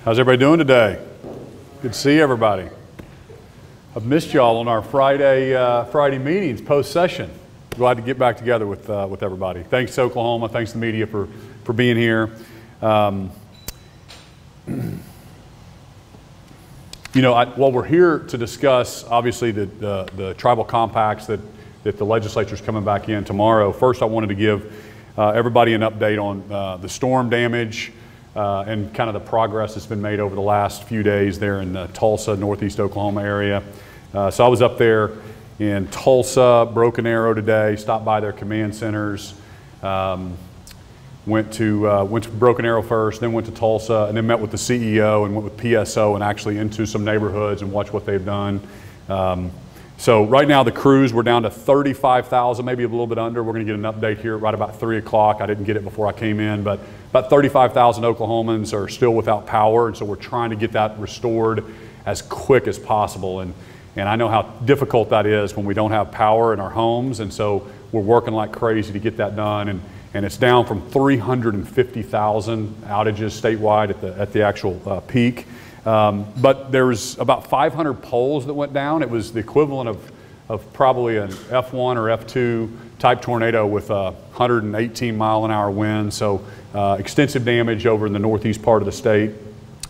How's everybody doing today? Good to see everybody. I've missed y'all on our Friday meetings post-session. Glad to get back together with everybody. Thanks to Oklahoma. Thanks to the media for being here. While we're here to discuss, obviously, the tribal compacts that the legislature is coming back in tomorrow, first I wanted to give everybody an update on the storm damage and kind of the progress that's been made over the last few days there in the Tulsa, northeast Oklahoma area. So I was up there in Tulsa, Broken Arrow today, stopped by their command centers, went to Broken Arrow first, then went to Tulsa, and then met with the CEO and went with PSO and actually into some neighborhoods and watched what they've done. So right now the crews, we're down to 35,000, maybe a little bit under. We're going to get an update here right about 3 o'clock. I didn't get it before I came in, but about 35,000 Oklahomans are still without power, and so we're trying to get that restored as quick as possible. And I know how difficult that is when we don't have power in our homes, and so we're working like crazy to get that done. And it's down from 350,000 outages statewide at the actual peak. But there was about 500 poles that went down. It was the equivalent of probably an F1 or F2 type tornado with a 118 mile an hour wind. So extensive damage over in the northeast part of the state.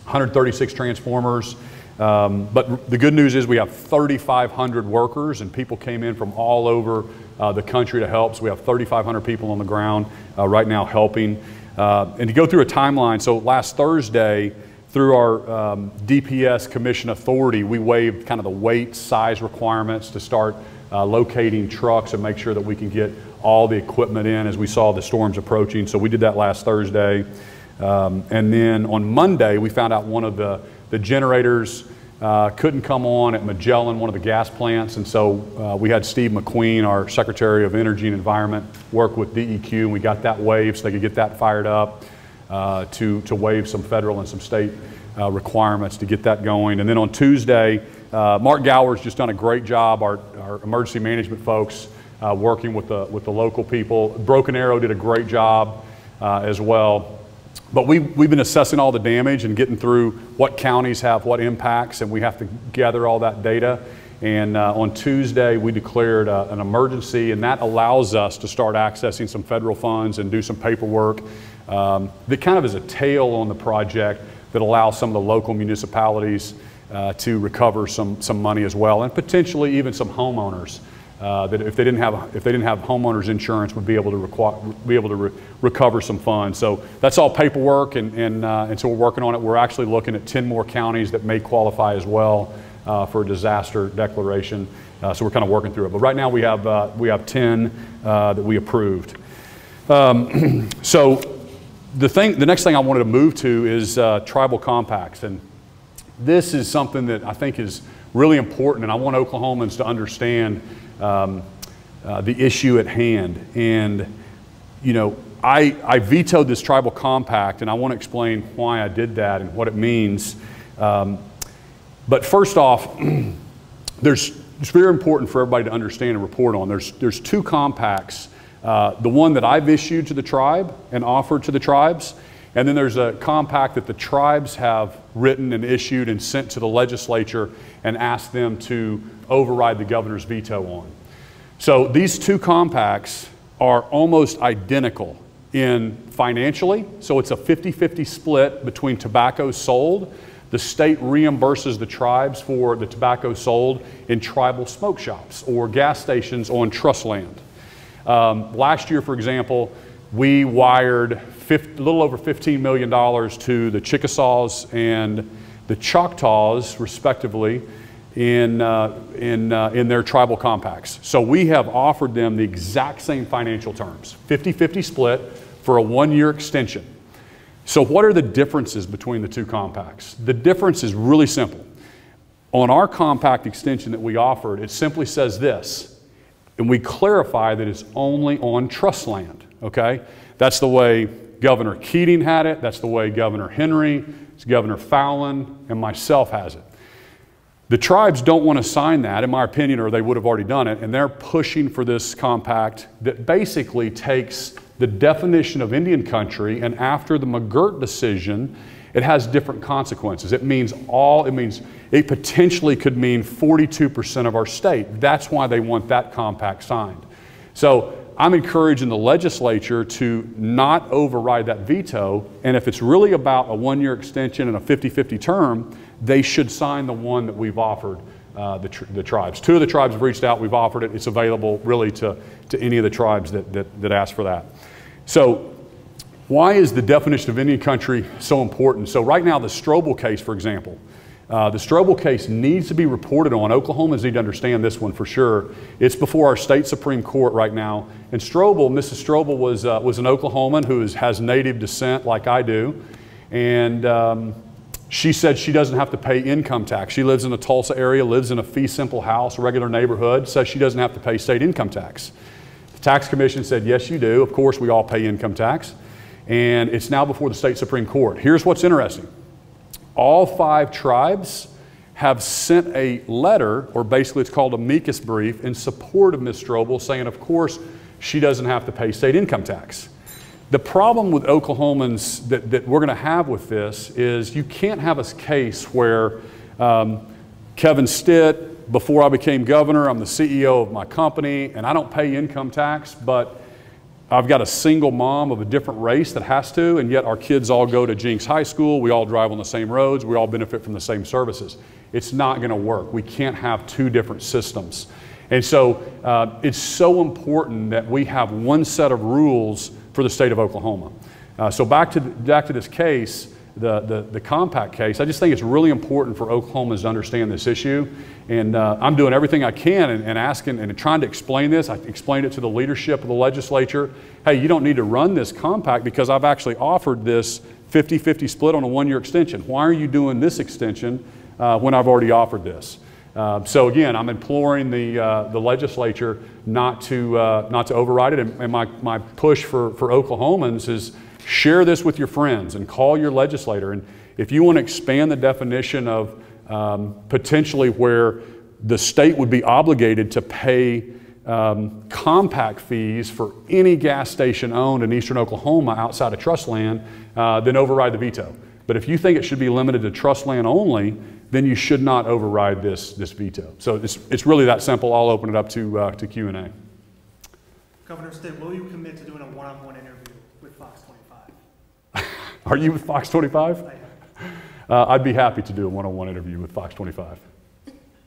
136 transformers. But the good news is we have 3,500 workers, and people came in from all over the country to help. So we have 3,500 people on the ground right now helping. And to go through a timeline, so last Thursday, through our DPS Commission authority, we waived kind of the weight, size requirements to start locating trucks and make sure that we can get all the equipment in as we saw the storms approaching. So we did that last Thursday. And then on Monday, we found out one of the generators couldn't come on at Magellan, one of the gas plants. And so we had Steve McQueen, our Secretary of Energy and Environment, work with DEQ, and we got that waived so they could get that fired up. To waive some federal and some state requirements to get that going. And then on Tuesday, Mark Gower's just done a great job, our emergency management folks working with the local people. Broken Arrow did a great job as well. But we've been assessing all the damage and getting through what counties have what impacts, and we have to gather all that data. And on Tuesday, we declared an emergency, and that allows us to start accessing some federal funds and do some paperwork that kind of is a tail on the project that allows some of the local municipalities to recover some money as well, and potentially even some homeowners that if they didn't have homeowners insurance would be able to recover some funds. So that's all paperwork, and so we're working on it. We're actually looking at 10 more counties that may qualify as well for a disaster declaration. So we're kind of working through it. But right now we have 10 that we approved. So the next thing I wanted to move to is tribal compacts, and this is something that I think is really important, and I want Oklahomans to understand the issue at hand. And I vetoed this tribal compact, and I want to explain why I did that and what it means. But first off, it's very important for everybody to understand and report on. There's two compacts. The one that I've issued to the tribe and offered to the tribes, and then there's a compact that the tribes have written and issued and sent to the legislature and asked them to override the governor's veto on. So these two compacts are almost identical in financially. So it's a 50-50 split between tobacco sold. The state reimburses the tribes for the tobacco sold in tribal smoke shops or gas stations on trust land. Last year, for example, we wired a little over $15 million to the Chickasaws and the Choctaws, respectively, in their tribal compacts. So we have offered them the exact same financial terms, 50-50 split for a 1-year extension. So what are the differences between the two compacts? The difference is really simple. On our compact extension that we offered, it simply says this, and we clarify that it's only on trust land, okay? That's the way Governor Keating had it. That's the way Governor Henry, Governor Fallon, and myself has it. The tribes don't want to sign that, in my opinion, or they would have already done it, and they're pushing for this compact that basically takes the definition of Indian country, and after the McGirt decision it has different consequences. It potentially could mean 42% of our state. That's why they want that compact signed. So I'm encouraging the legislature to not override that veto, and if it's really about a one-year extension and a 50-50 term, they should sign the one that we've offered the tribes. 2 of the tribes have reached out, we've offered it, it's available really to any of the tribes that ask for that. So why is the definition of Indian country so important? So right now the Strobel case, for example, the Strobel case needs to be reported on. Oklahomans need to understand this one for sure. It's before our state Supreme Court right now. And Strobel, Mrs. Strobel was an Oklahoman who has native descent like I do. And she said she doesn't have to pay income tax. She lives in the Tulsa area, lives in a fee simple house, regular neighborhood, says she doesn't have to pay state income tax. The tax commission said, yes, you do. Of course, we all pay income tax. And it's now before the state Supreme Court. Here's what's interesting. All 5 tribes have sent a letter, or basically it's called a amicus brief, in support of Ms. Strobel, saying, of course, she doesn't have to pay state income tax. The problem with Oklahomans that we're going to have with this is you can't have a case where Kevin Stitt, before I became governor, I'm the CEO of my company, and I don't pay income tax, but I've got a single mom of a different race that has to, and yet our kids all go to Jenks High School, we all drive on the same roads, we all benefit from the same services. It's not going to work. We can't have 2 different systems. And so it's so important that we have one set of rules for the state of Oklahoma. So back to this case, the compact case, I just think it's really important for Oklahomans to understand this issue. And I'm doing everything I can and asking and trying to explain this. I explained it to the leadership of the legislature. Hey, you don't need to run this compact because I've actually offered this 50-50 split on a one-year extension. Why are you doing this extension when I've already offered this? So again, I'm imploring the legislature not to override it. And my push for Oklahomans is share this with your friends and call your legislator. And if you want to expand the definition of potentially where the state would be obligated to pay compact fees for any gas station owned in eastern Oklahoma outside of trust land, then override the veto. But if you think it should be limited to trust land only, then you should not override this veto. So it's really that simple. I'll open it up to Q&A. Governor Stitt, will you commit to doing a one-on-one interview with Fox 25? Are you with Fox 25? I am. I'd be happy to do a one-on-one interview with Fox 25.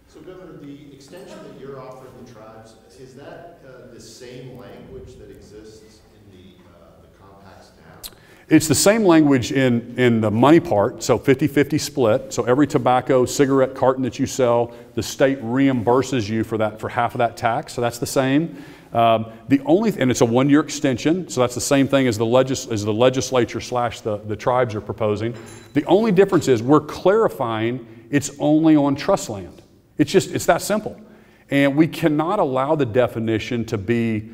So, Governor, the extension that you're offering the tribes, is that the same language that exists in the compacts now? It's the same language in the money part, so 50-50 split. So every tobacco cigarette carton that you sell, the state reimburses you for half of that tax. So that's the same. And it's a one-year extension, so that's the same thing as the legislature / the tribes are proposing. The only difference is we're clarifying it's only on trust land. It's that simple. And we cannot allow the definition to be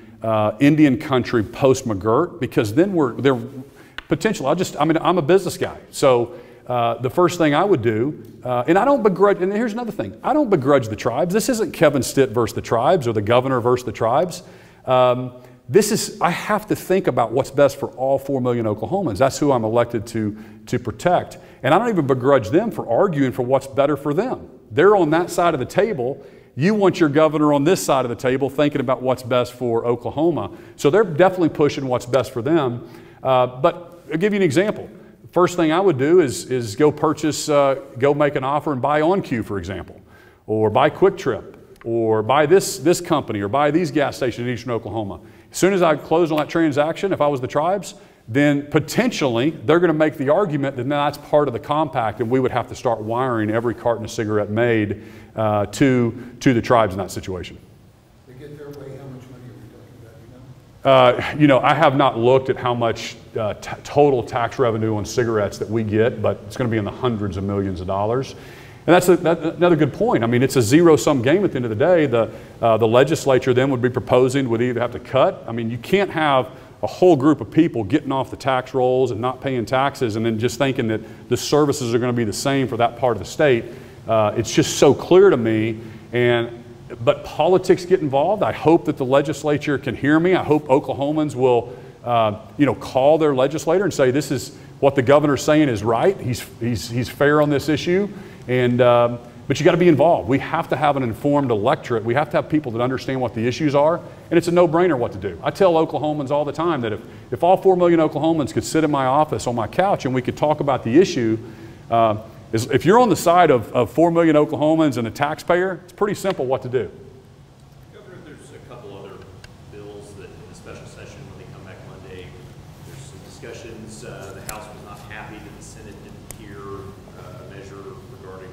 Indian country post-McGirt, because then they're potential. I'm a business guy, so the first thing I would do, and I don't begrudge, and here's another thing, I don't begrudge the tribes. This isn't Kevin Stitt versus the tribes or the governor versus the tribes. I have to think about what's best for all 4 million Oklahomans. That's who I'm elected to protect. And I don't even begrudge them for arguing for what's better for them. They're on that side of the table. You want your governor on this side of the table thinking about what's best for Oklahoma. So they're definitely pushing what's best for them. But I'll give you an example. First thing I would do is go make an offer and buy OnQ, for example, or buy Quick Trip, or buy this company, or buy these gas stations in eastern Oklahoma. As soon as I close on that transaction, if I was the tribes, then potentially they're going to make the argument that that's part of the compact, and we would have to start wiring every carton of cigarette made to the tribes in that situation. To get their way, how much money are we talking about, you know, I have not looked at how much total tax revenue on cigarettes that we get, but it's going to be in the hundreds of millions of dollars. And that's another good point. I mean, it's a zero-sum game at the end of the day. The legislature then would be proposing would either have to cut. I mean, you can't have a whole group of people getting off the tax rolls and not paying taxes and then just thinking that the services are going to be the same for that part of the state. It's just so clear to me. But politics get involved. I hope that the legislature can hear me. I hope Oklahomans will call their legislator and say, this is what the governor's saying is right. He's fair on this issue. And, but you got to be involved. We have to have an informed electorate. We have to have people that understand what the issues are. And it's a no-brainer what to do. I tell Oklahomans all the time that if all 4 million Oklahomans could sit in my office on my couch and we could talk about the issue, if you're on the side of 4 million Oklahomans and a taxpayer, it's pretty simple what to do. Governor, there's a couple other bills that in the special session when they come back Monday, there's some discussions. The House was not happy that the Senate didn't hear a measure regarding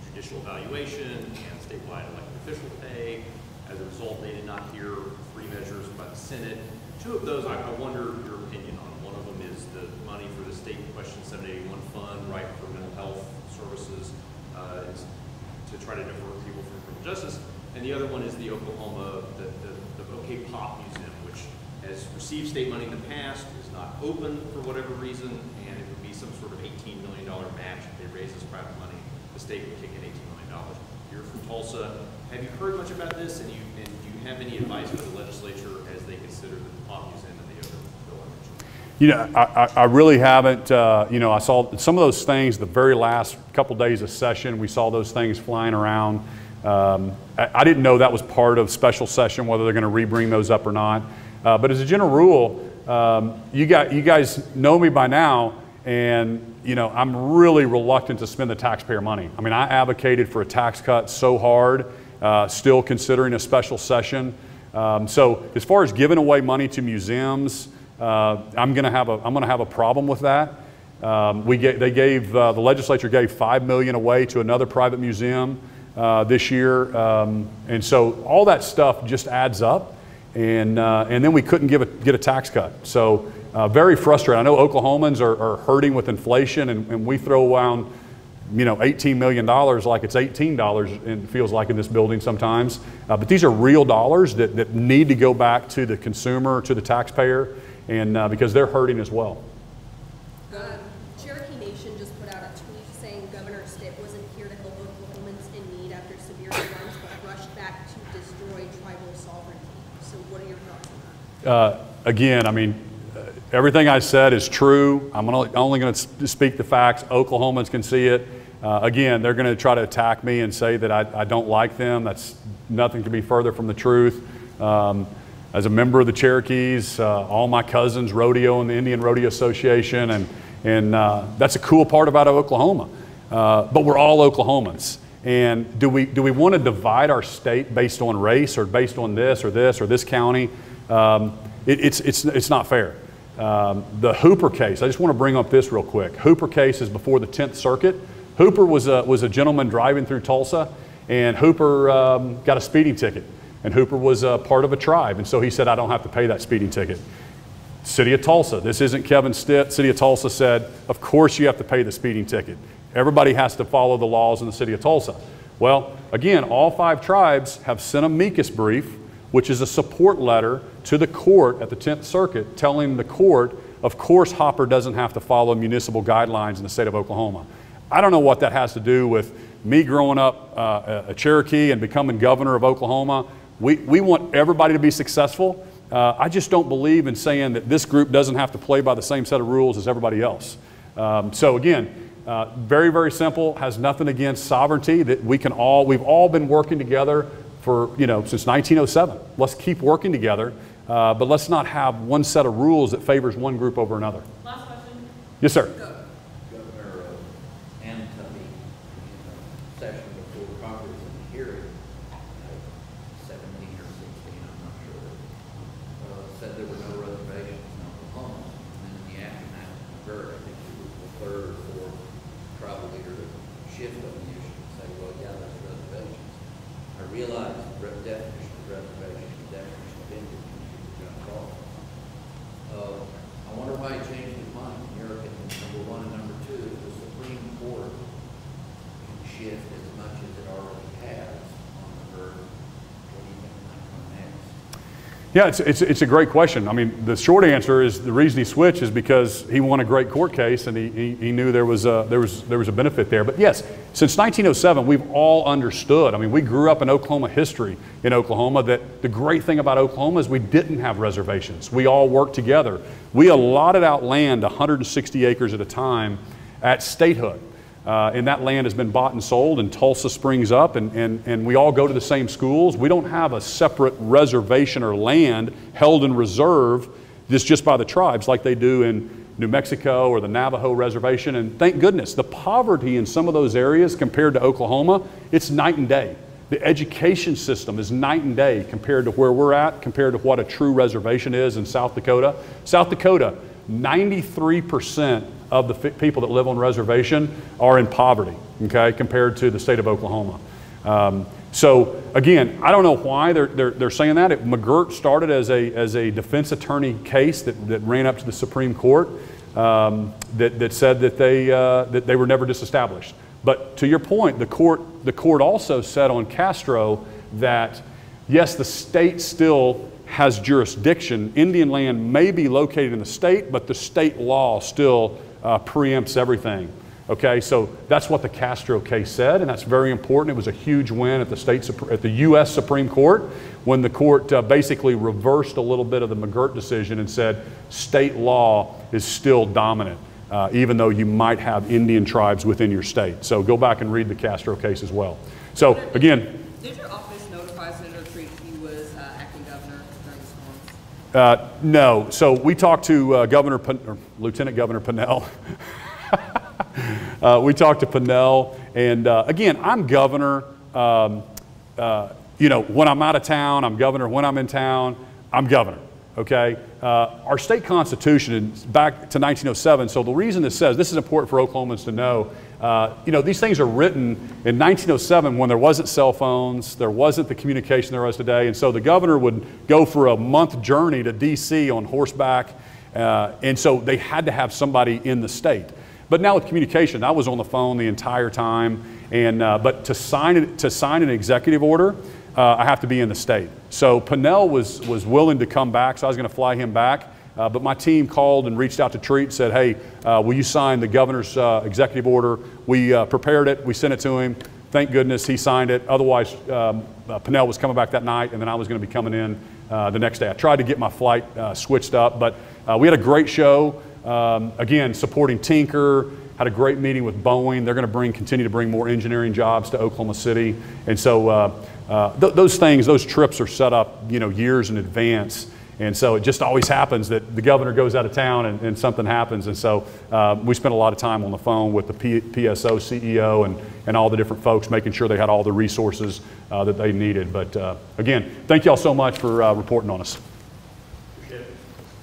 judicial evaluation and statewide elected official pay. As a result, they did not hear 3 measures by the Senate. 2 of those, I wonder your opinion on. One of them is the money for the state question 781 fund, right, for mental health services, is to try to defer people from criminal justice. And the other one is the Oklahoma, the OK Pop Museum, which has received state money in the past, is not open for whatever reason, and it would be some sort of $18 million match if they raise this private money. The state would kick in $18 million. You're from Tulsa. Have you heard much about this, and do you have any advice for the legislature as they consider the Pop Museum and the other bill I mentioned? I really haven't. I saw some of those things the very last couple days of session. We saw those things flying around. I didn't know that was part of special session, whether they're going to re-bring those up or not. But as a general rule, you guys know me by now, and I'm really reluctant to spend the taxpayer money. I mean, I advocated for a tax cut so hard, still considering a special session. So as far as giving away money to museums, I'm going to have a problem with that. The legislature gave $5 million away to another private museum this year, and so all that stuff just adds up, and then we couldn't get a tax cut. So very frustrating. I know Oklahomans are hurting with inflation, and we throw around $18 million like it's $18, it feels like in this building sometimes. But these are real dollars that need to go back to the consumer, to the taxpayer, and because they're hurting as well. Cherokee Nation just put out a tweet saying Governor Stitt wasn't here to help Oklahomans in need after severe storms, but rushed back to destroy tribal sovereignty. So what are your thoughts on that? Again, I mean, everything I said is true. I'm only going to speak the facts. Oklahomans can see it. Again, they're going to try to attack me and say that I don't like them. That's nothing to be further from the truth. As a member of the Cherokees, all my cousins rodeo in the Indian Rodeo Association, and that's a cool part about Oklahoma. But we're all Oklahomans. And do we want to divide our state based on race or based on this or this county? It's not fair. The Hooper case, I just want to bring up this real quick. Hooper case is before the 10th Circuit. Hooper was a gentleman driving through Tulsa, and Hooper got a speeding ticket. And Hooper was part of a tribe, and so he said, I don't have to pay that speeding ticket. City of Tulsa, this isn't Kevin Stitt. City of Tulsa said, of course you have to pay the speeding ticket. Everybody has to follow the laws in the City of Tulsa. Well, again, all 5 tribes have sent a amicus brief, which is a support letter to the court at the 10th Circuit telling the court, of course Hopper doesn't have to follow municipal guidelines in the state of Oklahoma. I don't know what that has to do with me growing up a Cherokee and becoming governor of Oklahoma. We want everybody to be successful. I just don't believe in saying that this group doesn't have to play by the same set of rules as everybody else. So again, very, very simple, has nothing against sovereignty, that we've all been working together for, since 1907. Let's keep working together, but let's not have one set of rules that favors one group over another. Last question. Yes, sir. Governor Anthony, in the session before Congress in the hearing, 17 or 16, I'm not sure, said there were no reservations in Oklahoma. And then in the aftermath of McGirt, I think he was the 3rd or 4th tribal leader to shift on the issue and say, well, yeah, there's reservations. I realize the definition of reservation and definition of Indian is John Paul. I wonder why he changed his mind, in your opinion, number 1, and number 2, if the Supreme Court can shift as much as it already has on the bird, what do you think might come next? Yeah, it's a great question. I mean, the short answer is the reason he switched is because he won a great court case and he knew there was a benefit there. But yes, since 1907, we've all understood. I mean, we grew up in Oklahoma history in Oklahoma that the great thing about Oklahoma is we didn't have reservations. We all worked together. We allotted out land 160 acres at a time at statehood. And that land has been bought and sold, and Tulsa springs up, and we all go to the same schools. We don't have a separate reservation or land held in reserve just by the tribes like they do in New Mexico or the Navajo reservation. And thank goodness, the poverty in some of those areas compared to Oklahoma, it's night and day. The education system is night and day compared to where we're at, compared to what a true reservation is in South Dakota. South Dakota, 93% of the people that live on reservation are in poverty, okay, compared to the state of Oklahoma. So again, I don't know why they're saying that. McGirt started as a defense attorney case that ran up to the Supreme Court that said that they were never disestablished. But to your point, the court also said on Castro that yes, the state still has jurisdiction. Indian land may be located in the state, but the state law still preempts everything. Okay, so that's what the Castro case said, and that's very important. It was a huge win at the U.S. Supreme Court when the court basically reversed a little bit of the McGirt decision and said state law is still dominant, even though you might have Indian tribes within your state. So go back and read the Castro case as well. So again, did your office notify Senator Treat he was acting governor during the storms? No. So we talked to Lieutenant Governor Pinnell. We talked to Pinnell, and again, I'm governor. You know, when I'm out of town, I'm governor. When I'm in town, I'm governor. Okay. Our state constitution is back to 1907. So the reason it says this is important for Oklahomans to know. You know, these things are written in 1907 when there wasn't cell phones, there wasn't the communication there was today, and so the governor would go for a month journey to D.C. on horseback, and so they had to have somebody in the state. But now with communication, I was on the phone the entire time, and but to sign an executive order, I have to be in the state. So Pinnell was willing to come back, so I was going to fly him back. But my team called and reached out to Treat and said, hey, will you sign the governor's executive order? We prepared it, we sent it to him. Thank goodness he signed it. Otherwise, Pinnell was coming back that night, and then I was going to be coming in the next day. I tried to get my flight switched up, but we had a great show. Again, supporting Tinker, had a great meeting with Boeing. They're going to continue to bring more engineering jobs to Oklahoma City. And so those trips are set up, you know, years in advance. And so it just always happens that the governor goes out of town and something happens. And so we spent a lot of time on the phone with the PSO CEO and all the different folks, making sure they had all the resources that they needed. But again, thank y'all so much for reporting on us.